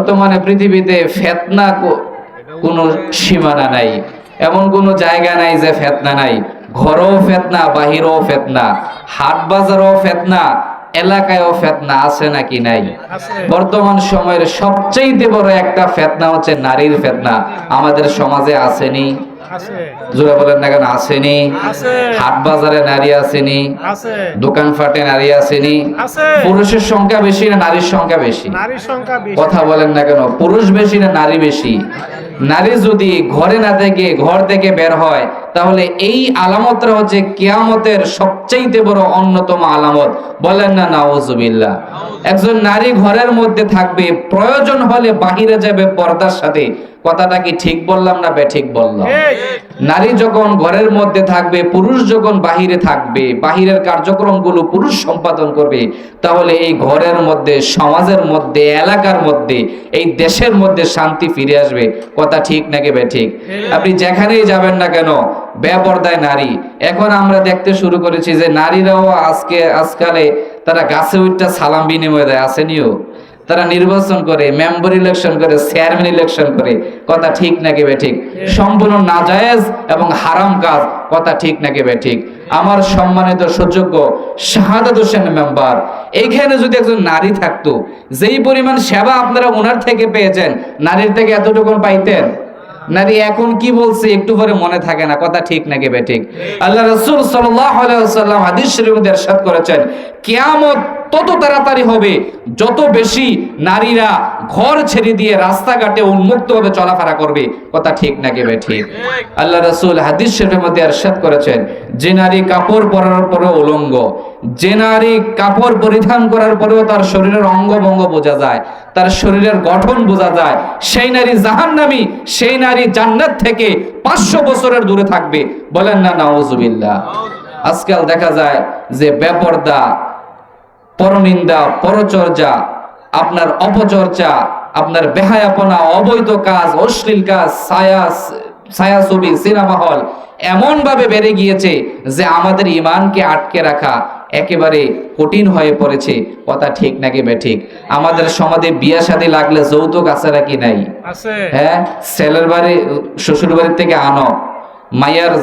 বর্তমানে পৃথিবীতে ফিতনা কোনো সীমানা নাই, এমন কোনো জায়গা নাই যে ফিতনা নাই। ঘরেও ফিতনা, বাহিরেও ফিতনা, হাট বাজারেও ফিতনা, এলাকায়ও ফিতনা আছে নাকি নাই? বর্তমান সময়ের সবচেয়ে বড় একটা ফিতনা হচ্ছে নারীর ফিতনা। আমাদের সমাজে আসেনি? জোরে বলেন না কেন, আসেনি? হাট বাজারে নারী আসেনি? দোকানপাটে নারী আসেনি? পুরুষের সংখ্যা বেশি না নারীর সংখ্যা বেশি? কথা বলেন না কেন, পুরুষ বেশি না নারী বেশি? নারী যদি ঘরে না থেকে, ঘর থেকে বের হয়, তাহলে এই আলামতটা হচ্ছে কিয়ামতের সবচেয়ে বড় অন্যতম আলামত। বলেন না নাউজুবিল্লাহ। একজন নারী ঘরের মধ্যে থাকবে, প্রয়োজন হলে বাহিরে যাবে পর্দার সাথে। কথাটা কি ঠিক বললাম না বেঠিক বললাম? নারী যখন ঘরের মধ্যে থাকবে, পুরুষ যখন বাহিরে থাকবে, বাহিরের কার্যক্রমগুলো পুরুষ সম্পাদন করবে, তাহলে এই ঘরের মধ্যে, সমাজের মধ্যে, এলাকার মধ্যে, এই দেশের মধ্যে শান্তি ফিরে আসবে। কথা ঠিক নাকি বেঠিক? আপনি যেখানেই যাবেন না কেন, বেপরদায় নারী। এখন আমরা দেখতে শুরু করেছি যে নারীরাও আজকালে তারা গাছে উঠটা সালাম বিনিময় দেয়, আসেনিও? তারা নির্বাচন করে, মেম্বার ইলেকশন করে, চেয়ারম্যান ইলেকশন করে। কথা ঠিক নাকি বেঠিক? সম্পূর্ণ নাজায়েজ এবং হারাম কাজ। কথা ঠিক নাকি বেঠিক? আমার সম্মানিত সুযোগ্য শাহাদাত হোসেন মেম্বার, এইখানে যদি একজন নারী থাকতো, যেই পরিমাণ সেবা আপনারা ওনার থেকে পেয়েছেন, নারীর থেকে এতটুকু পাইতেন? নারী এখন কি বলছে একটু পরে মনে থাকে না। কথা ঠিক নাকি বেঠিক? আল্লাহ রাসূল সাল্লাল্লাহু আলাইহি ওয়াসাল্লাম হাদিস শরীফে ইরশাদ করেছেন, কিয়ামত তত তাড়াতাড়ি হবে যত বেশি নারীরা ঘর ছেড়ে দিয়ে রাস্তাঘাটে উন্মুক্তভাবে চলাফেরা করবে। কথা ঠিক নাকি বেঠিক? আল্লাহ রাসূল হাদিস শরীফের মধ্যে ইরশাদ করেছেন, যে নারী কাপড় পরার পরেও উলঙ্গ, যে নারী কাপড় পরিধান করার পরেও তার শরীরের অঙ্গভঙ্গ বোঝা যায়, তার শরীরের গঠন বোঝা যায়, সেই নারী জাহান্নামী, সেই নারী জান্নাত থেকে 500 বছরের দূরে থাকবে। বলেন না নাউজুবিল্লাহ। আজকাল দেখা যায় যে বেপরদা, পরনিন্দা, পরচর্চা, আপনার অপচর্চা, আপনার বেহায়াপনা, অবৈধ কাজ, অশ্লীল কাজ, ছায়াছবি, সিনেমা হল এমন ভাবে বেড়ে গিয়েছে যে আমাদের ঈমানকে আটকে রাখা একেবারে কঠিন হয়ে পড়েছে। কথা ঠিক নাকি বেঠিক? আমাদের সমাজে বিয়ে শাদী লাগলে যৌতুক আছে নাকি নাই? হ্যাঁ, ছেলের বাড়ি শ্বশুর বাড়ির থেকে আনো, মাইয়ার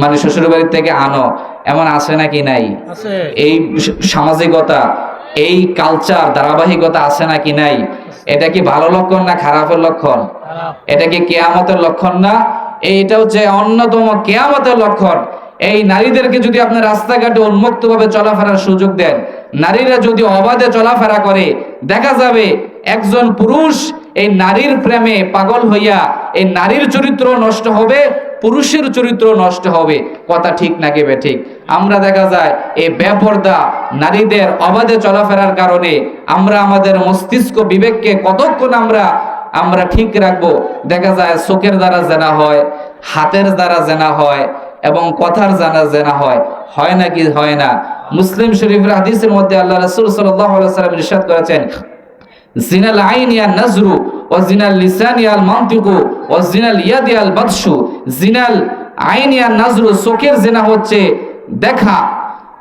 মানে শ্বশুর বাড়ির থেকে আনো, এমন আছে নাকি নাই? এই সামাজিকতা, এই কালচার ধারাবাহিকতা আছে নাকি নাই? এটা কি ভালো লক্ষণ না খারাপের লক্ষণ? এটা কি কিয়ামতের লক্ষণ না? এইটা হচ্ছে অন্যতম কিয়ামতের লক্ষণ। এই নারীদেরকে যদি আপনি রাস্তাঘাটে উন্মুক্তভাবে চলাফেরার সুযোগ দেন, নারীরা যদি অবাধে চলাফেরা করে, দেখা যাবে একজন পুরুষ এই নারীর প্রেমে পাগল হইয়া এই নারীর চরিত্র নষ্ট হবে, পুরুষের চরিত্র নষ্ট হবে। কথা ঠিক নাকি বেঠিক? আমরা দেখা যায় এই বেপরদা নারীদের অবাধে চলাফেরার কারণে আমরা আমাদের মস্তিষ্ক বিবেককে কতক্ষণ আমরা ঠিক রাখবো? দেখা যায় চোখের দ্বারা জেনা হয়, হাতের দ্বারা জেনা হয় এবং কথার জেনা হয়। হয় নাকি হয় না? মুসলিম শরীফের হাদিসের মধ্যে আল্লাহ রাসূল সাল্লাল্লাহু আলাইহি ওয়াসাল্লাম ইরশাদ করেছেন, জিনাল আইনি আন নাজরু ওয়া জিনাল লিসানি আল মানতিকু ওয়া জিনাল ইয়াদি আল বাতশু। জিনাল আইনি আন নাজরু, চোখের জিনা হচ্ছে দেখা,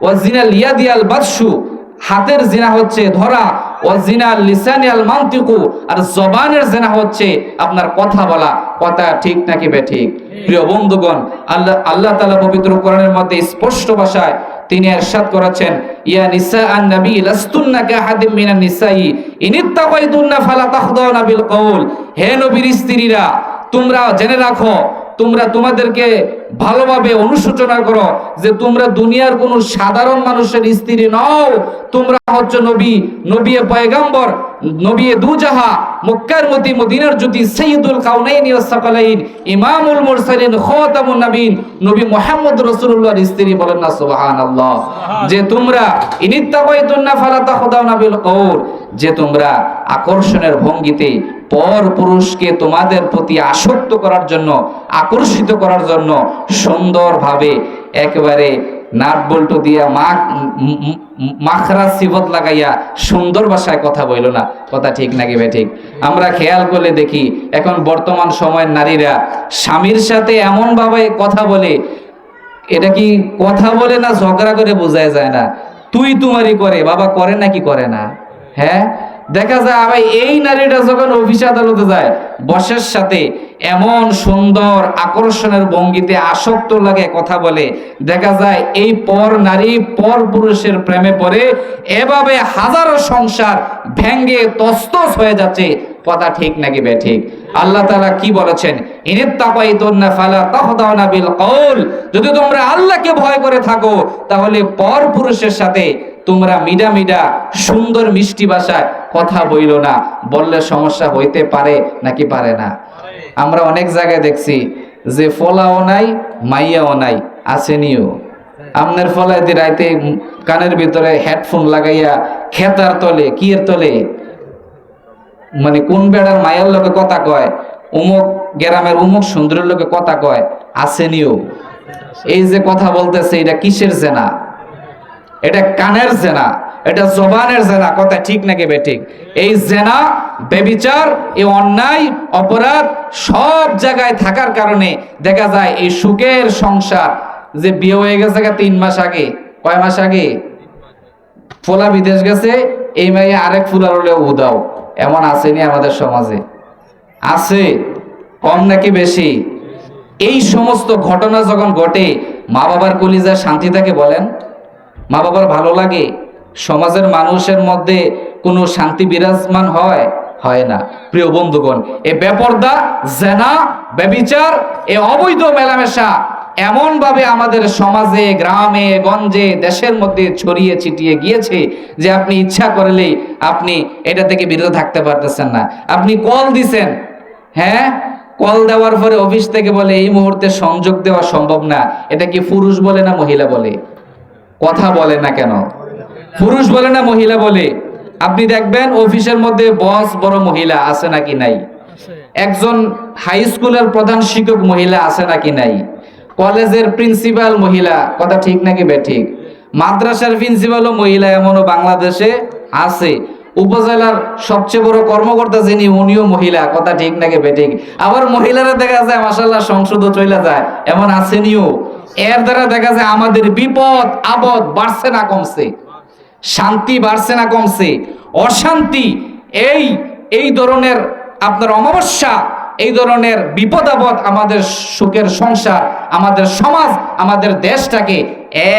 ওয়া জিনাল ইয়াদি আল বাতশু, হাতের জিনা হচ্ছে ধরা, ওয়া জিনাল লিসানি আল মানতিকু, আর জবানের জিনা হচ্ছে আপনার কথা বলা। কথা ঠিক নাকি বেঠিক? প্রিয় বন্ধুগণ, আল্লাহ তাআলা পবিত্র কোরআনের মধ্যে স্পষ্ট ভাষায় তিনি ইরশাদ করেছেন, ইয়া নিসা আন নবী লাস্তুন্না কাহাদিম মিনান নিসাই ইনিত্তাকাইতুন্না ফালা তাখদাউনা বিল কওল। হে নবীর স্ত্রীরা, তোমরা জেনে রাখো, তোমরা তোমাদেরকে ভালোভাবে অনুশোচনা করো যে তোমরা দুনিয়ার কোন সাধারণ মানুষের স্ত্রী নও। তোমরা হচ্ছে নবী পয়গম্বর, নবী দুজাহা, মক্কার মতি, মদিনার জ্যোতি, সাইয়্যিদুল কাউনাইনি ওয়াস সাকালাইন, ইমামুল মুরসালিন, খাতামুন নবীন, নবী মুহাম্মদ রাসূলুল্লাহর স্ত্রী। বলেন না সুবহানাল্লাহ। যে তোমরা ইনিত্তাকাইতুন্না ফালা তাখদাউনা বিল কওল, যে তোমরা আকর্ষণের ভঙ্গিতে পর পুরুষকে তোমাদের প্রতি আসক্ত করার জন্য, আকর্ষিত করার জন্য সুন্দরভাবে একেবারে নাট বল্টু দিয়া মাখরা সিবত লাগাইয়া সুন্দর ভাষায় কথা বইল না। কথা ঠিক নাকি বেঠিক? আমরা খেয়াল করলে দেখি এখন বর্তমান সময়ের নারীরা স্বামীর সাথে এমন ভাবে কথা বলে, এটা কি কথা বলে না ঝগড়া করে বোঝায় যায় না। তুই তোমারই করে, বাবা করে নাকি করে না? হ্যাঁ, দেখা যায় আবার এই নারীটা যখন অফিস আদালতে যায়, বসের সাথে এমন সুন্দর আকর্ষণের ভঙ্গিতে আসক্ত লাগে কথা বলে, দেখা যায় এই পর নারী পর পুরুষের প্রেমে পড়ে এভাবে হাজারো সংসার ভেঙ্গে তছনছ হয়ে যাচ্ছে। কথা ঠিক নাকি বেঠিক? আল্লাহ তাআলা কি বলেছেন? ইনিত্তাকাইতুন্না ফালা তাখদাউনা বিল কওল, যদি তোমরা আল্লাহকে ভয় করে থাকো তাহলে পর পুরুষের সাথে তোমরা মিডা মিডা সুন্দর মিষ্টি ভাষায় কথা বইলো না। বললে সমস্যা হইতে পারে নাকি পারে না? আমরা অনেক জায়গায় দেখছি যে ফলাও নাই মাইয়াও নাই, আসেনিও। আমনের ফলায় দিয়ে রাইতে কানের ভিতরে হেডফোন লাগাইয়া খেতার তলে কি এর তলে মানে কোন বেড়ার মায়ের লোকে কথা কয়, অমুক গ্রামের অমুক সুন্দরের লোকে কথা কয়, আসেনিও। এই যে কথা বলতেছে এটা কিসের জেনা? এটা কানের জেনা, এটা জবানের জেনা। কথা ঠিক নাকি বেঠিক? এই জেনা, বেবিচার, এই অন্যায় অপরাধ সব জায়গায় থাকার কারণে দেখা যায় এই সুখের সংসার যে বিয়ে হয়ে গেছে 3 মাস আগে, কয় মাস আগে ফোলা বিদেশ গেছে, এই মেয়ে আরেক ফুলার হলেও উদাও, এমন আসেনি আমাদের সমাজে? আছে, কম নাকি বেশি? এই সমস্ত ঘটনা যখন ঘটে, মা বাবার কলিজায় শান্তি থাকে বলেন? মা বাবার ভালো লাগে? সমাজের মানুষের মধ্যে কোনো শান্তি বিরাজমান হয়? হয় না। প্রিয় বন্ধুগণ, এ বেপরদা, জেনা, ব্যভিচার, এ অবৈধ মেলামেশা এমন ভাবে আমাদের সমাজে, গ্রামে, গঞ্জে, দেশের মধ্যে ছড়িয়ে ছিটিয়ে গিয়েছে যে আপনি ইচ্ছা করলেই আপনি এটা থেকে বিরত থাকতে পারতেছেন না। আপনি কল দিছেন, হ্যাঁ, কল দেওয়ার পরে অফিস থেকে বলে এই মুহূর্তে সংযোগ দেওয়া সম্ভব না। এটা কি পুরুষ বলে না মহিলা বলে? কথা বলে না কেন? পুরুষ বলে না মহিলা বলে? আপনি দেখবেন অফিসের মধ্যে বস বড় মহিলা আছে নাকি নাই? একজন হাই স্কুলের প্রধান শিক্ষক মহিলা আছে নাকি নাই? কলেজের প্রিন্সিপাল মহিলা, কথা ঠিক নাকি বেঠিক? মাদ্রাসার প্রিন্সিপালও মহিলা, এমনও বাংলাদেশে আছে। উপজেলার সবচেয়ে বড় কর্মকর্তা যিনি, উনিও মহিলা, কথা ঠিক নাকি বেঠিক? আবার মহিলারা দেখা যায় মাশাআল্লাহ সংসদও চলে যায়, এমন আসেনিও। এর দ্বারা দেখা যায় আমাদের বিপদ আপদ বাড়ছে না কমছে? শান্তি বাড়ছে না কমছে? অশান্তি, এই ধরনের আপনার অমাবস্যা, এই ধরনের বিপদ আপদ আমাদের সুখের সংসার, আমাদের সমাজ, আমাদের দেশটাকে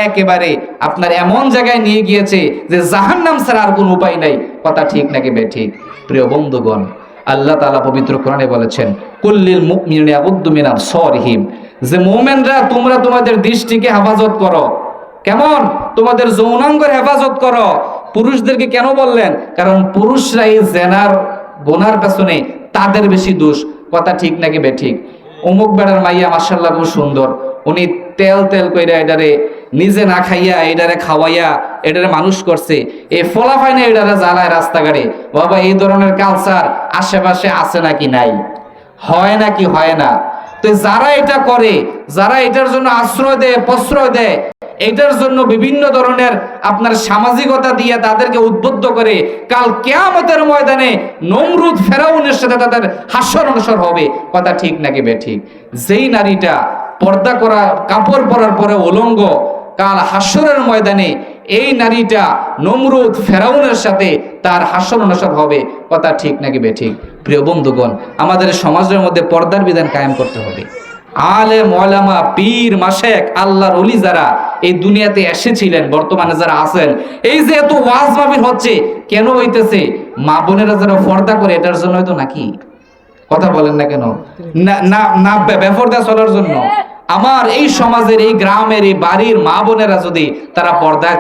একেবারে আপনার এমন জায়গায় নিয়ে গিয়েছে যে জাহান্নাম ছাড়া আর কোনো উপায় নাই। কথা ঠিক নাকি বেঠিক? প্রিয় বন্ধুগণ, আল্লাহ তাআলা পবিত্র কোরআনে বলেছেন, কুল্লিল মুমিনিনা ইয়াগুদ্দু মিন আবসারিহিম, যে মুমিনরা তোমরা তোমাদের দৃষ্টিকে হেফাজত করো। কেমন? তোমাদের যৌনাঙ্গের হেফাজত করো। পুরুষদেরকে কেন বললেন? কারণ পুরুষরা এই জেনার গুনার পেছনে তাদের বেশি দোষ। কথা ঠিক নাকি বেঠিক? অমুক বেড়ার মাইয়া মাশাআল্লাহ খুব সুন্দর, উনি তেল তেল কইরা এটারে নিজে না খাইয়া এটারে খাওয়াইয়া এটারে মানুষ করছে, এই ফলাফাই না এটারে জ্বালায় রাস্তাঘাটে। বাবা, এই ধরনের কালচার আশেপাশে আছে নাকি নাই? হয় নাকি হয় না? তো যারা এটা করে, যারা এটার জন্য আশ্রয় দেয়, প্রশ্রয় দেয়, এটার জন্য বিভিন্ন ধরনের আপনার সামাজিকতা দিয়ে তাদেরকে উদ্বুদ্ধ করে, কাল কিয়ামতের ময়দানে নমরুদ ফেরাউনের সাথে তাদের হাসর অনুসর হবে। কথা ঠিক নাকি বেঠিক? যেই নারীটা পর্দা করা, কাপড় পরার পরে উলঙ্গ, কাল হাসরের ময়দানে এই নারীটা নমরুদ ফেরাউনের সাথে তার হাসর অনুসর হবে। কথা ঠিক নাকি বেঠিক? প্রিয় বন্ধুগণ, আমাদের সমাজের মধ্যে পর্দার বিধান কায়েম করতে হবে। আলেম, ওলামা, পীর, মাশেক, আল্লাহর ওলি যারা এই দুনিয়াতে এসেছিলেন, বর্তমানে যারা আছেন, এই যে এত ওয়াজ মাহফিল হচ্ছে কেন হইতেছে? মা বোনেরা যারা পর্দা করে এটার জন্য হয়তো নাকি? কথা বলেন না কেন? না বেপরদা চলার জন্য। আমার এই সমাজের, এই গ্রামের, এই বাড়ির মা বোনেরা যদি তারা পর্দায়